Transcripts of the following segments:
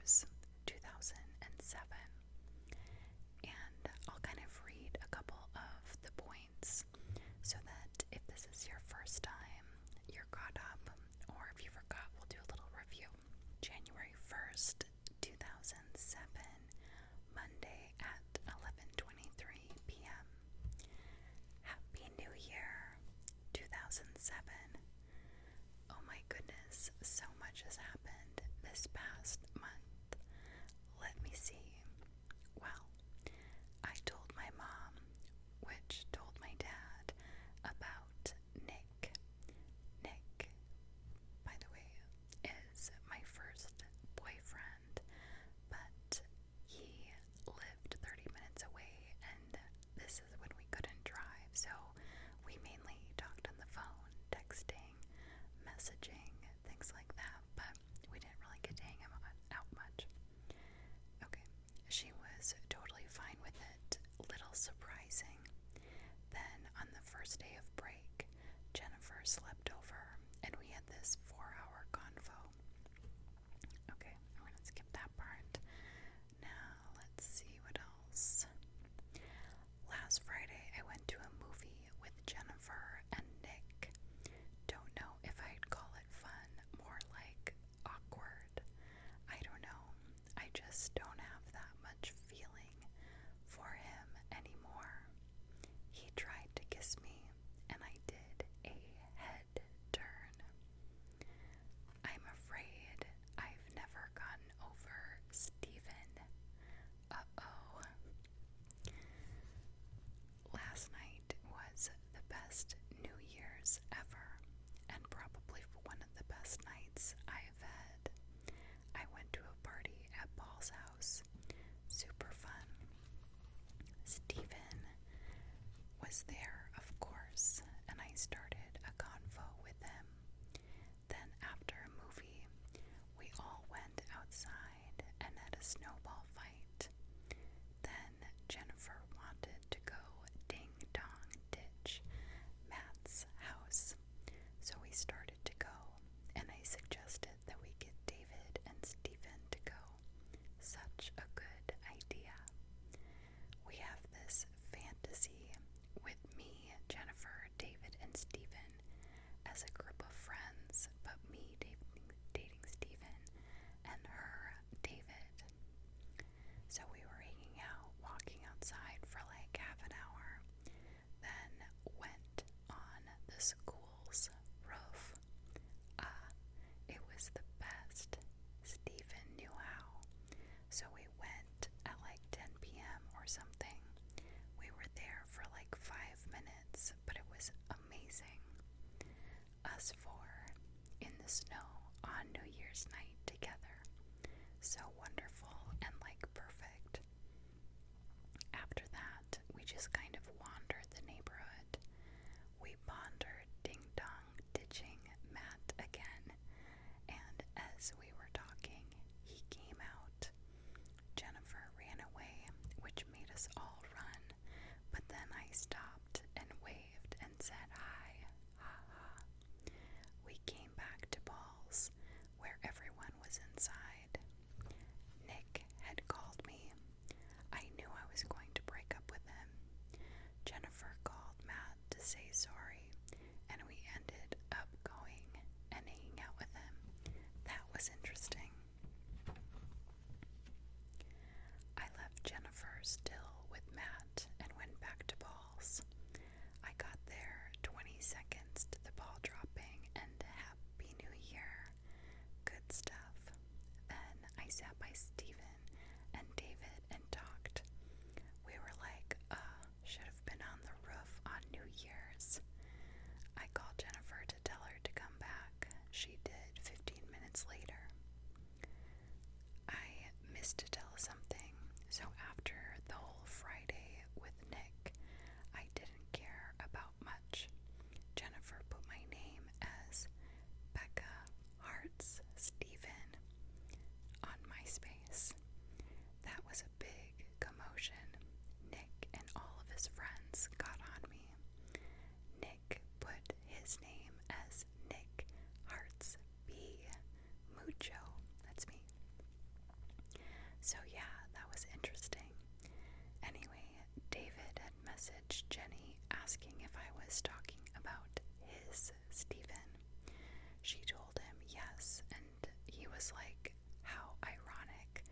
was 2007. And I'll kind of read a couple of the points so that if this is your first time, you're caught up, or if you forgot, we'll do a little review. January 1st, 2007, Monday at 11:23 p.m. Happy New Year, 2007. Oh my goodness, so much has happened this past month. Let me see. Well, I told my mom, which told my dad, about Nick. Nick, by the way, is my first boyfriend, but he lived 30 minutes away, and this is when we couldn't drive, so we mainly talked on the phone, texting, messaging, things like that, but we didn't really get to hang out much. Okay, she was totally fine with it. Little surprising. Then on the first day of break, Jennifer slept over and we had this 4-hour convo. Okay, I'm gonna skip that part. Now let's see what else. Last Friday I went to a movie with Jennifer and Nick. Don't know if I'd call it fun, more like awkward. I don't know. I just don't have that much feeling for him anymore. He tried to kiss me, and I did a head turn. I'm afraid I've never gotten over Steven. Uh-oh. Last night was the best New Year's ever, and probably one of the best nights I've had. I went to a party at Paul's house. Super fun. Steven was there, of course, and I started a convo with him. Then after a movie, we all went outside and had a snowball fight. Then Jennifer wanted to go ding-dong ditch Matt's house, so we started to go, and I suggested that we get David and Stephen to go. Such a good idea. We have this fantasy with me, Jennifer, David, and Stephen as a group of friends, but me dating Stephen and her, David. So we were hanging out, walking outside for like half an hour, then went on the school's roof. It was the best. Stephen knew how. So we went at like 10 p.m. or something. We were there for like 5 minutes, but it was amazing. Us four in the snow on New Year's night together. So wonderful and like perfect. After that, we just kind of wandered the neighborhood. We pondered ding-dong ditching Matt again, and as we were talking, he came out. Jennifer ran away, which made us all run, but then I stopped and waved and said hi, ha ha. We came back to Paul's, where everyone was inside. Nick had called me. I knew I was going to break up with him. Jennifer called Matt to say sorry, and we ended up going and hanging out with him. That was interesting. I left Jennifer still with Matt and went back to Paul's. I got there 20 seconds to the ball dropping, and Happy New Year. Good stuff. Then I sat by Stephen and David and talked. We were like, should have been on the roof on New Year's. I called Jennifer to tell her to come back. She did 15 minutes later. I missed to tell something, so after the whole Friday with Nick, I didn't care about much. Jennifer put my name as Becca Hearts Stephen on MySpace. That was a big commotion. Nick and all of his friends got on me. Nick put his name as Nick Hearts B. Mucho. That's me. So yeah, that was interesting. Anyway, David had messaged Jenny asking if I was talking about his Stephen. She told him yes, and he was like, how ironic.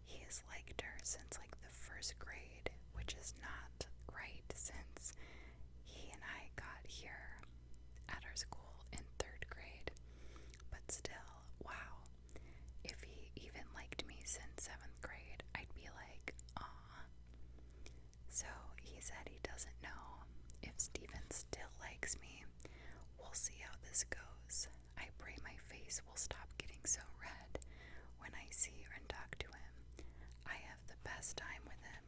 He has liked her since like the first grade, which is not right since he and I got here at our school in third grade. But still, wow. If he even liked me since seventh grade, I'd be like, aw. So he said he doesn't know if Steven still likes me. We'll see how this goes. I pray my face will stop getting so red when I see and talk to him. I have the best time with him.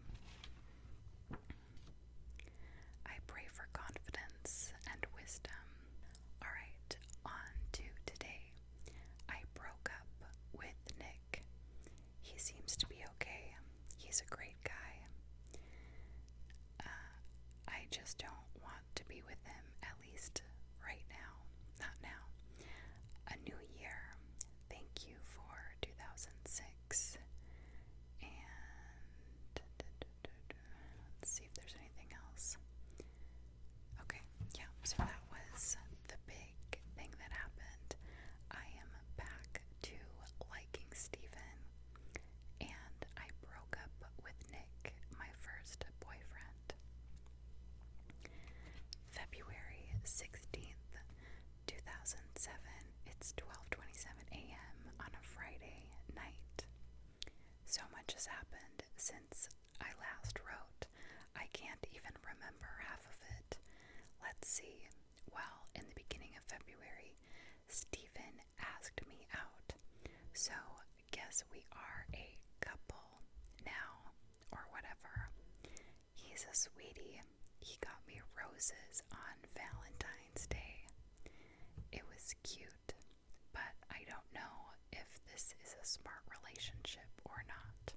I pray for confidence and wisdom. Alright, on to today. I broke up with Nick. He seems to be okay. He's a great guy. I just don't want to be with him, at least right now. Not now. A new year. Thank you for 2006. And let's see if there's anything else. Okay, yeah, so that was the big thing that happened. I am back to liking Steven, and I broke up with Nick, my first boyfriend. February 16th, 2007. It's 12:27 a.m. on a Friday night. So much has happened since I last wrote. I can't even remember half of it. Let's see. Well, in the beginning of February, Stephen asked me out. So, guess we are a couple now, or whatever. He's a sweetie. He got me roses on Valentine's Day. It was cute, but I don't know if this is a smart relationship or not.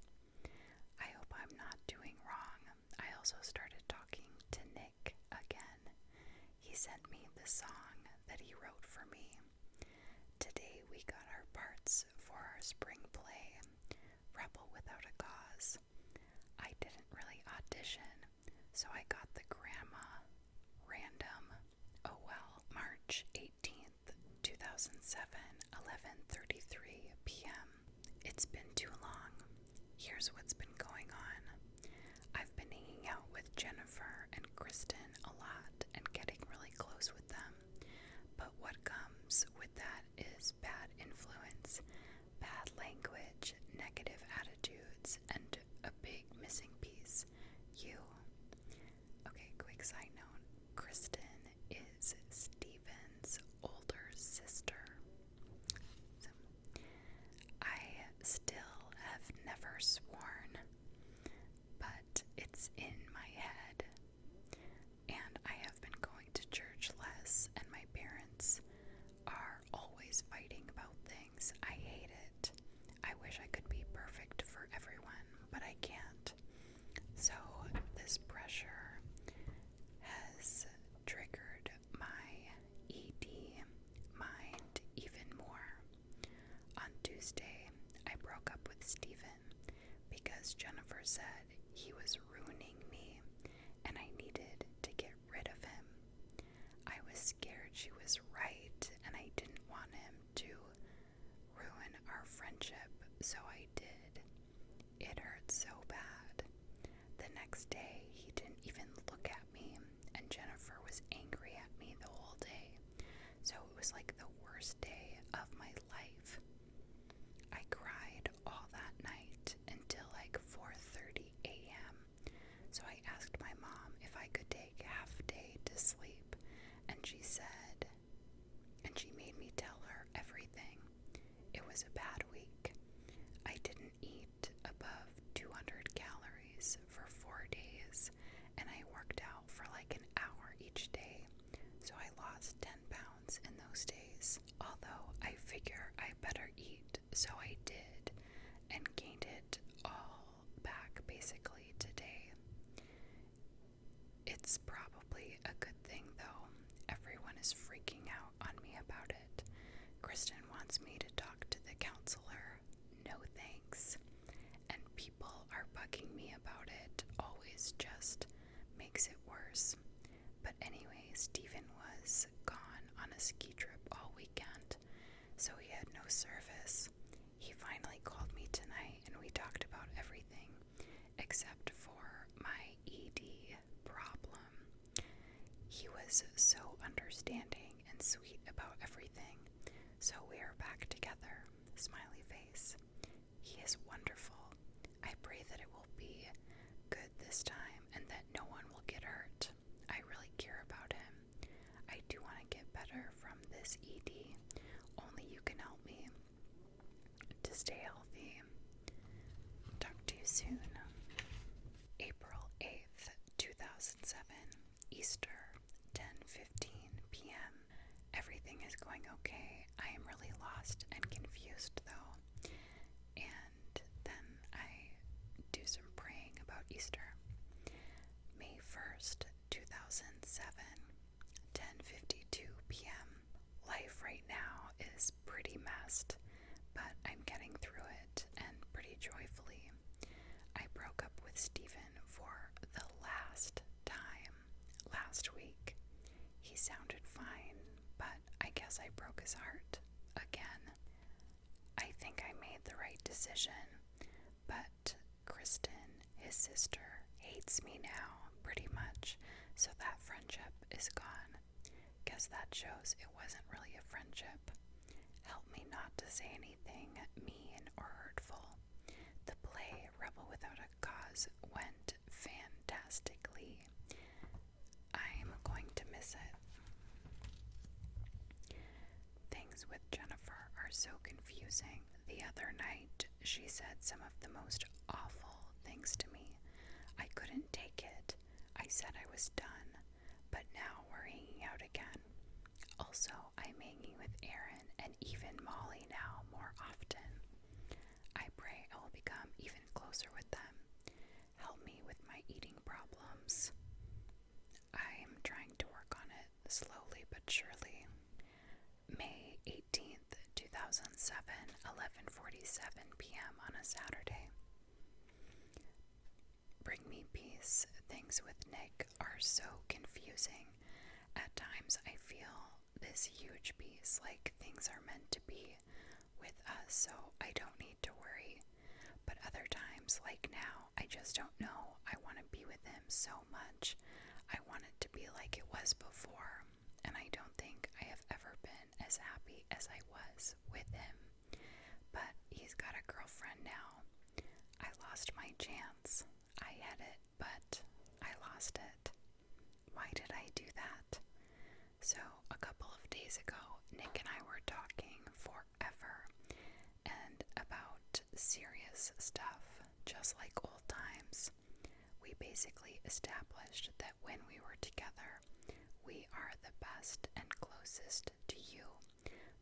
I hope I'm not doing wrong. I also started talking to Nick again. He sent me the song that he wrote for me. Today we got our parts for our spring play, Rebel Without a Cause. I didn't really audition, so I got the grandma random. Oh well. March 18th, 2007, 11:33 p.m. It's been too long. Here's what's been going on. I've been hanging out with Jennifer and Kristen a lot and getting really close with them. But what comes with that is bad influence, bad language, negative attitudes, and a big missing piece. You. Okay, quick side note. Kristen is Steven's older sister. So, I still have never sworn, but it's in my head. And I have been going to church less, and my parents are always fighting about things. I hate it. I wish I could be perfect for everyone, but I can't. So this pressure has triggered my ED mind even more. On Tuesday, I broke up with Steven because Jennifer said he was ruining me and I needed to get rid of him. I was scared she was right and I didn't want him to ruin our friendship, so I did. It hurt so bad. The next day, he didn't even look at me, and Jennifer was angry at me the whole day. So it was like the worst day of my life. I cried all that night until like 4:30 a.m. So I asked my mom if I could take half a day to sleep, and she made me tell her everything. It was a bad week. I didn't eat above 200 calories for 4 days, and I worked out for like an hour each day, so I lost 10 pounds in those days. Although I figure I better eat, so I did, and gained it all back basically today. It's probably a good thing though. Everyone is freaking out on me about it. Kristen wants me to talk to the counselor. No thanks. And Talking me about it always just makes it worse. But anyway, Stephen was gone on a ski trip all weekend, so he had no service. He finally called me tonight and we talked about everything except for my ED problem. He was so understanding and sweet about everything, so we are back together. Smiley face. He is wonderful. I pray that it will be good this time and that no one will get hurt. I really care about him. I do want to get better from this ED. Only you can help me to stay healthy. Talk to you soon. April 8th, 2007, Easter, 10:15 p.m. Everything is going okay. I am really lost and confused though. And then I do some praying about Easter. May 1st, 2007, 10:52 p.m. Life right now is pretty messed, but I'm getting through it and pretty joyfully. I broke up with Stephen for the last time last week. He sounded fine, but I guess I broke his heart again. I think I made the right decision, but Kristen, his sister, hates me now pretty much, so that friendship is gone. Guess that shows it wasn't really a friendship. Help me not to say anything mean or hurtful. The play Rebel Without a Cause went fantastically. I'm going to miss it. Things with Jennifer are so confusing. The other night, she said some of the most awful things to me. I couldn't take it. I said I was done, but now we're hanging out again. Also, I'm hanging with Aaron and even Molly now more often. I pray I will become even closer with them. Help me with my eating problems. I am trying to work on it slowly but surely. May 18th, 2007, 11:47 p.m. on a Saturday. Bring me peace. Things with Nick are so confusing. At times I feel this huge peace, like things are meant to be with us, so I don't need to worry. But other times, like now, I just don't know. I want to be with him so much. I want it to be like it was before, and I don't think I have ever been as happy as I was with him. But he's got a girlfriend now. I lost my chance. I had it, but I lost it. Why did I do that? So, a couple of days ago, Nick and I were talking forever and about serious stuff, just like old times. We basically established that when we were together, we are the best and closest to you,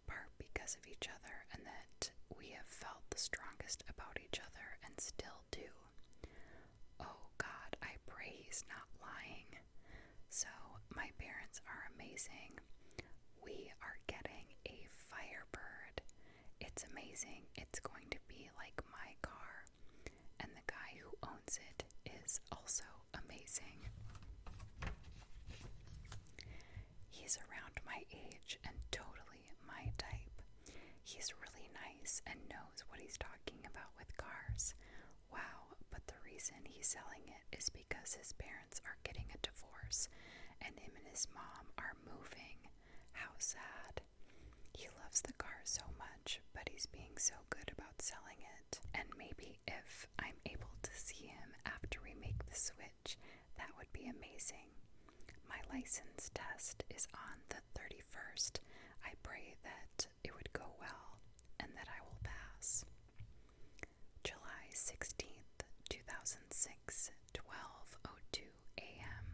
part because of each other, and that we have felt the strongest about each other and still do. Oh God, I pray he's not lying. So, my parents are amazing. We are getting a Firebird. It's amazing. It's going to be like my car. And the guy who owns it is also amazing. He's around my age and totally my type. He's really nice and knows what he's talking about with cars. Wow, but the reason he's selling it is because his parents are getting a divorce and him and his mom are moving. How sad. He loves the car so much, but he's being so good about selling it. And maybe if I'm able to see him after we make the switch, that would be amazing. My license test is on the 31st. I pray that it would go well and that I will pass. July 16th, 2006, 12:02 a.m.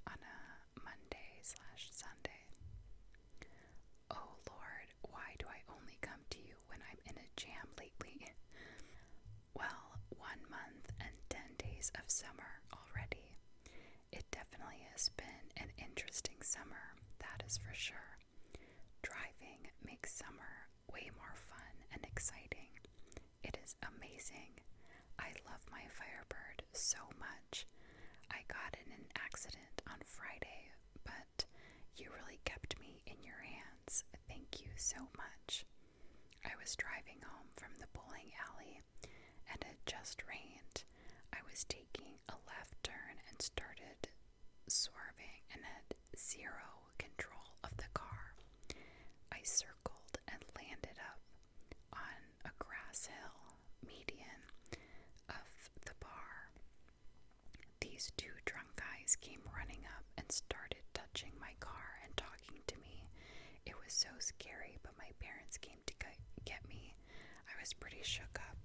on a Monday/Sunday. Oh Lord, why do I only come to you when I'm in a jam lately? Well, 1 month and 10 days of summer already. It definitely has been an interesting summer, that is for sure. Driving makes summer way more fun and exciting. It is amazing. I I love my Firebird so much. I got in an accident on Friday, but you really kept me in your hands. Thank you so much. I was driving home from the bowling alley and it just rained. I was taking a left turn and started swerving and had zero control of the car. I circled and landed up on a grass hill median of the bar. These two drunk guys came running up and started touching my car and talking to me. It was so scary, but my parents came to get me. I was pretty shook up.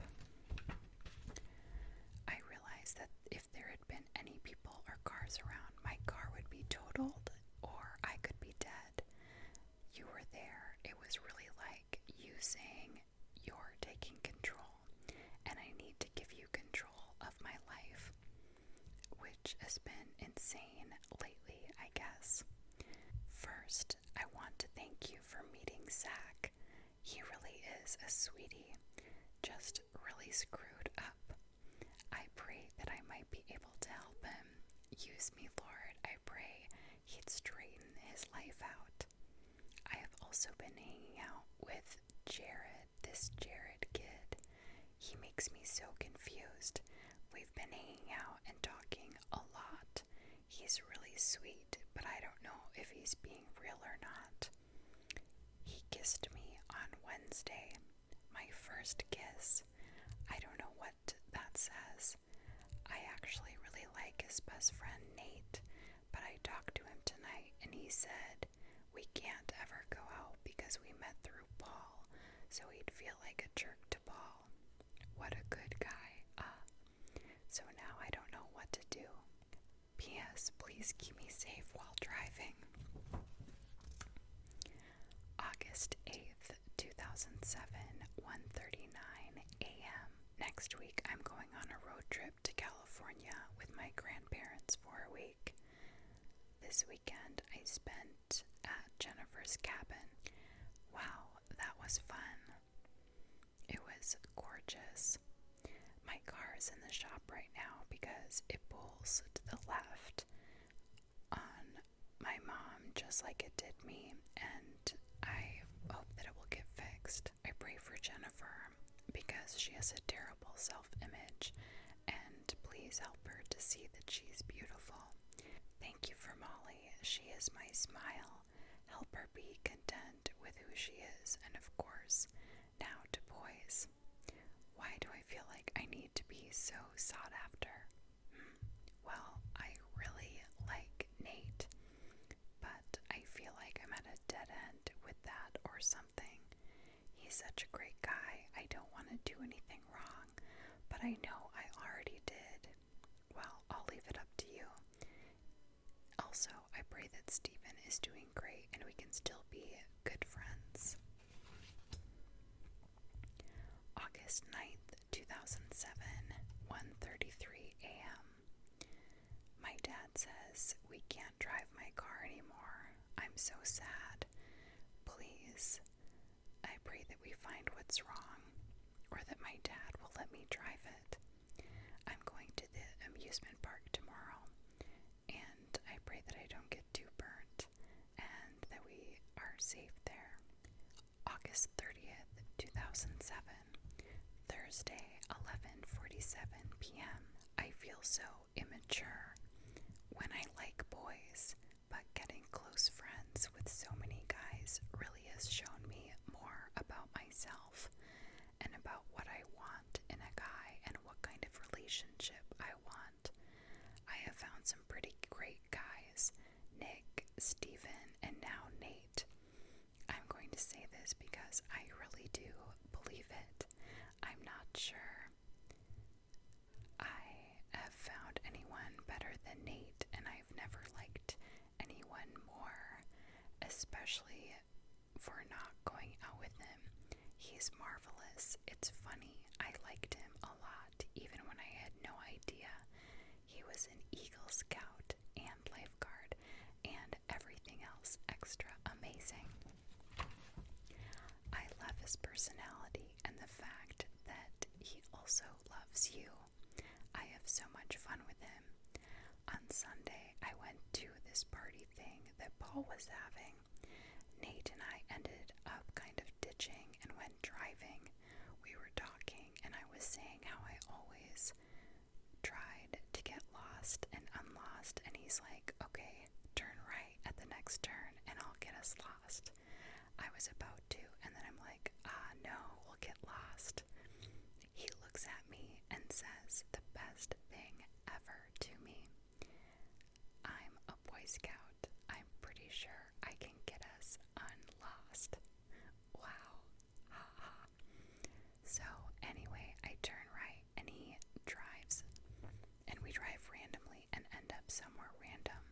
I realized that if there had been any people or cars around, my car would be totaled or I could be dead. You were there. It was really like you saying you're taking control, and I need to give you control of my life, which has been insane lately, I guess. First, I want to thank you for meeting Zach. He really is a sweetie, just really screwed up. I pray that I might be able to help him. Use me, Lord. I pray he'd straighten his life out. I have also been hanging out with Jared, this Jared kid. He makes me so confused. We've been hanging out and talking a lot. He's really sweet, but I don't know if he's being real or not. He kissed me on Wednesday, my first kiss. I don't know what that says. I actually really like his best friend Nate, but I talked to him tonight and he said we can't ever go out because we met through Paul, so he'd feel like a jerk to Paul. What a good guy. So now I don't know what to do. P.S. Please keep me safe while driving. August 8th, 2007, 1:39 a.m. Next week I'm going on a road trip to California with my grandparents for a week. This weekend I spent at Jennifer's cabin. Wow, that was fun. It was gorgeous. My car is in the shop right now because it pulls to the left on my mom just like it did me, and I hope that it will get fixed. I pray for Jennifer because she has a terrible self-image, and please help her to see that she's beautiful. Thank you for Molly. She is my smile. Help her be content with who she is, and of course, now to boys. Why do I feel like I need to be so sought after? Well, I really like Nate, but I feel like I'm at a dead end with that or something. He's such a great guy. I don't want to do anything wrong, but I know I already did. Well, I'll leave it up to you. Also, I pray that Stephen is doing great and we can still be good friends. August 9th, 2007, 1:33 a.m. My dad says we can't drive my car anymore. I'm so sad. Please, I pray that we find what's wrong, or that my dad will let me drive it. I'm going to the amusement park tomorrow, and I pray that I don't get too burnt, and that we are safe there. August 30th, 2007, Thursday, 11:47 p.m. I feel so immature when I like boys, but getting close friends with so many guys really has shown me more about myself and about what I want in a guy and what kind of relationship I want. I have found some pretty great guys, Nick, Steven, and now Nate. I'm going to say this because I really do believe it. I'm not sure I have found anyone better than Nate, and I've never liked anyone more, especially for not going out with him. He's marvelous. It's funny. I liked him a lot, even when I had no idea. He was an Eagle Scout and lifeguard and everything else extra amazing. I love his personality and the fact that he also loves you. so much fun with him. On Sunday, I went to this party thing that Paul was having. Nate and I ended up kind of ditching and went driving. We were talking, and I was saying how I always tried to get lost and unlost, and he's like, okay, turn right at the next turn and I'll get us lost. I was about to, and then I'm like, no, we'll get lost. He looks at me and says the best thing ever to me. I'm a Boy Scout. I'm pretty sure I can get us unlost. Wow. Ha ha. So anyway, I turn right and he drives, and we drive randomly and end up somewhere random,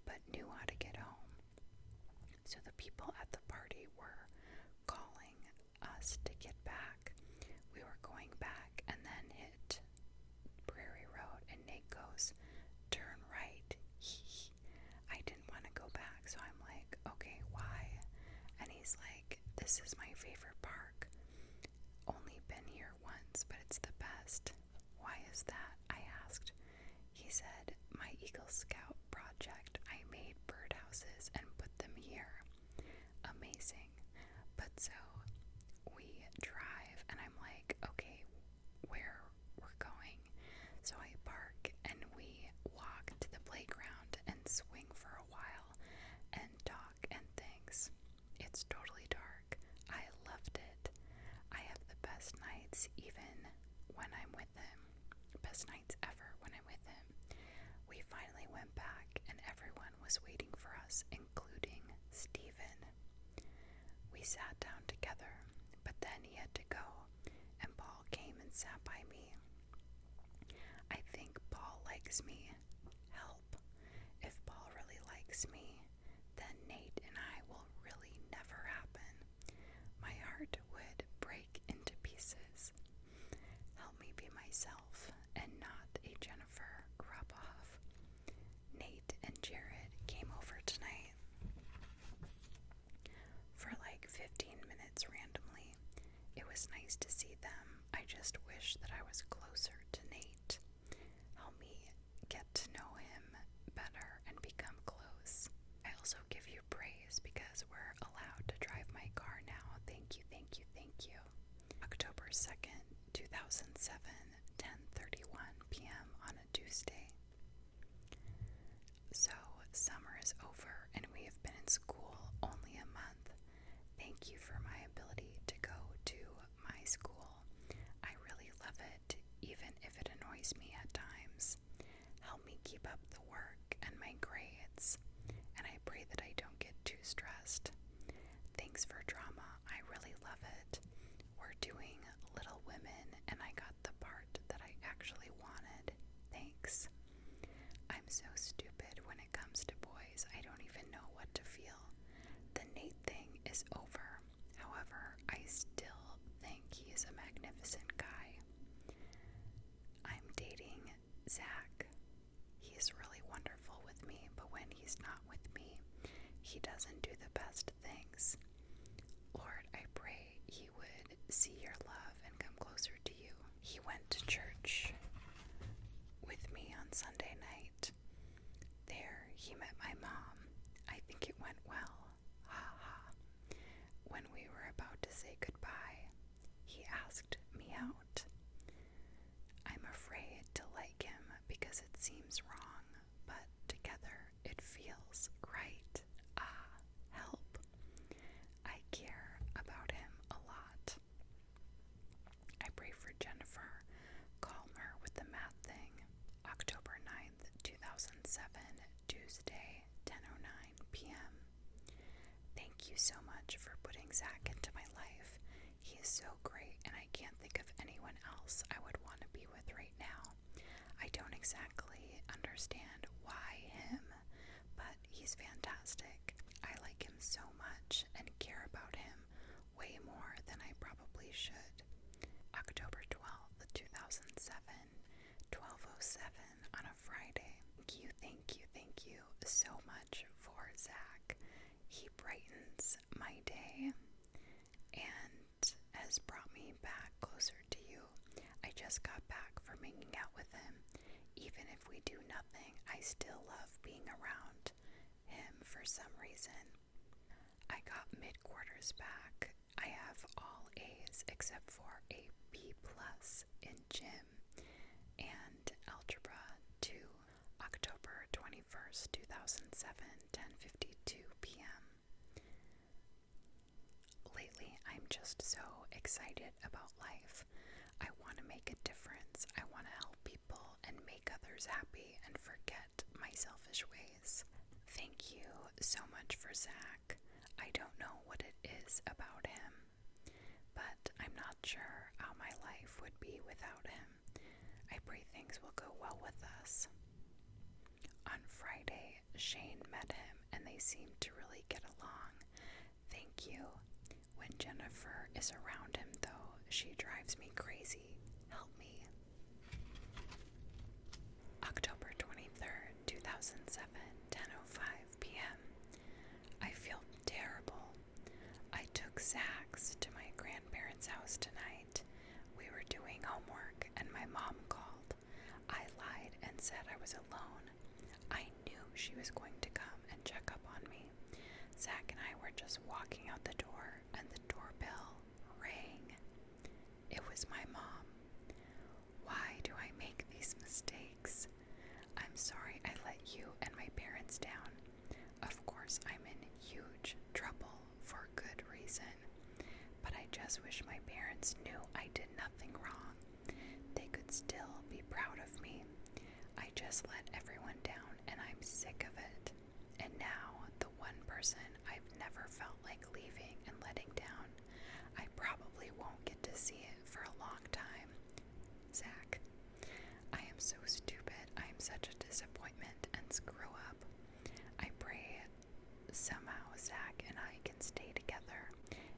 but knew how to get home. So the people at the party were calling us to get back. We were going back and then hit Prairie Road, and Nate goes, turn right. I didn't want to go back, so I'm like, okay, why? And he's like, this is my favorite park. Only been here once, but it's the best. Why is that? I asked. He said, my Eagle Scout project, I made birdhouses and put them here. Amazing. But so we drive, and I'm like, okay, where we're going. So I park, and we walk to the playground and swing for a while and talk and things. It's totally dark. I loved it. I have the best nights even when I'm with him. Best nights ever when I'm with him. We finally went back, and everyone was waiting for us, including Steven. We sat down together, but then he had to go, and Paul came and sat by me. I think Paul likes me. Help. If Paul really likes me, then Nate and I will really never happen. My heart would break into pieces. Help me be myself and not a Jennifer rub-off. Nate and Jared came over tonight for like 15 minutes randomly. It was nice to see them. I just wish that I was closer to Nate. Help me get to know him better and become close. I also give you praise because we're allowed to drive my car now. Thank you, thank you, thank you. October 2nd, 2007, 10:31 p.m. on a Tuesday. So, summer is over and we have been in school only a month. Thank you for my ability to go to my school. I really love it, even if it annoys me at times. Help me keep up the work and my grades, and I pray that I don't get too stressed. Thanks for drama. I really love it. We're doing Little Women, and I got the part that I actually wanted. Thanks. I'm so stupid when it comes to boys. I don't even know what to feel. The Nate thing is over. However, I still think he is a magnificent guy. I'm dating Zach. He is really wonderful with me, but when he's not with me, he doesn't do the best things. Lord, I pray he would see your love and come closer to you. He went to church with me on Sunday night. There, he met my mom. I think it went well. Ha ha. When we were about to say goodbye, he asked me out. I'm afraid to like him because it seems wrong, but together it feels right. Help. I care about him a lot. I pray for Jennifer. Calm her with the math thing. October 9th, 2007, Tuesday, 10:09 p.m. Thank you so much for putting Zach into my life. He is so great, and I can't think of anyone else I would want to be with right now. I don't exactly understand why him, but he's fantastic. I like him so much and care about him way more than I probably should. October 12th, 2007, 12:07 on a Friday. Thank you so much for Zach. He brightens my day and has brought me back closer to you. I just got back from hanging out with him. Even if we do nothing, I still love being around him for some reason. I got mid-quarters back. I have all A's except for a B plus in gym and algebra 2, October 21st, 2007, 10:52 p.m. Lately, I'm just so excited about life. I want to make a difference. I want to help people and make others happy and forget my selfish ways. Thank you so much for Zach. I don't know what it is about him, but I'm not sure how my life would be without him. I pray things will go well with us. On Friday, Shane met him and they seemed to really get along. Thank you. When Jennifer is around him, though, she drives me crazy. Help me. October 23rd, 2007, 10:05 p.m. I feel terrible. I took Zach's to my grandparents' house tonight. We were doing homework and my mom called. I lied and said I was alone. I knew she was going to come and check up on me. Zach and I were just walking out the door and the doorbell rang. It was my mom. Why do I make these mistakes? I'm sorry I let you and my parents down. Of course, I'm in huge trouble for good reason, but I just wish my parents knew I did nothing wrong. They could still be proud of me. I just let everyone down and I'm sick of it. And now, the one person I've never felt like leaving and letting down, I probably won't get to see it for a long time. Zach, I am so stupid. I am such a disappointment and screw up. I pray somehow Zach and I can stay together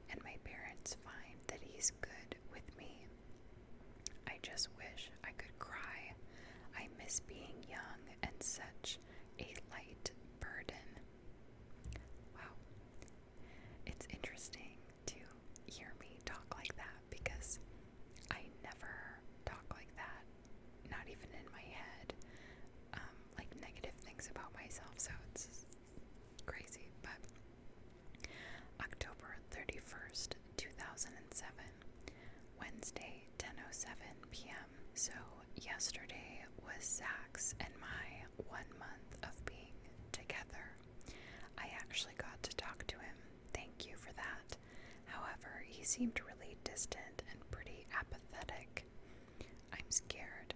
and my parents find that he's good with me. I just wish I could cry. I miss being young and such a light burden. Wow. It's interesting to hear me talk like that because I never talk like that, not even in my head, like negative things about myself, so it's crazy. But October 31st, 2007, Wednesday, 10:07 p.m. So yesterday was Zach's and my 1 month of being together. I actually got to talk to him. Thank you for that. However, he seemed really distant and pretty apathetic. I'm scared.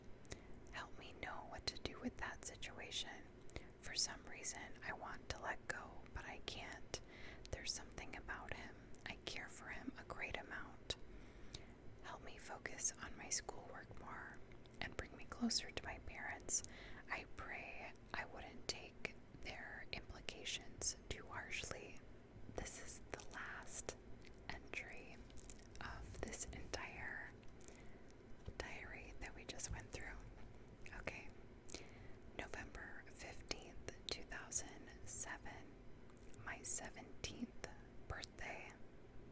Help me know what to do with that situation. For some reason, I want to let go, but I can't. There's something about him. I care for him a great amount. Help me focus on my schoolwork more and bring me closer to my parents. I pray I wouldn't take their implications too harshly. This is the last entry of this entire diary that we just went through. Okay, November 15th, 2007, my 17th birthday.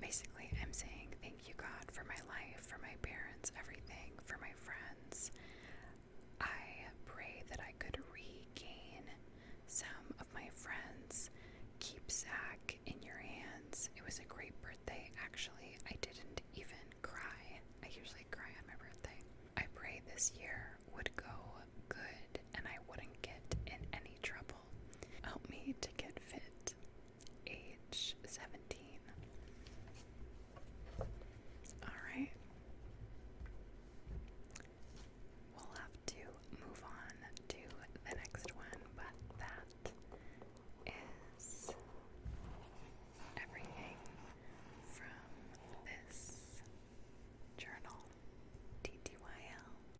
Basically, I'm saying thank you, God, for my life, for my parents, everything, for my friends. I pray that I could regain some of my friends. Keep Zach in your hands. It was a great birthday, actually. I didn't even cry. I usually cry on my birthday. I pray this year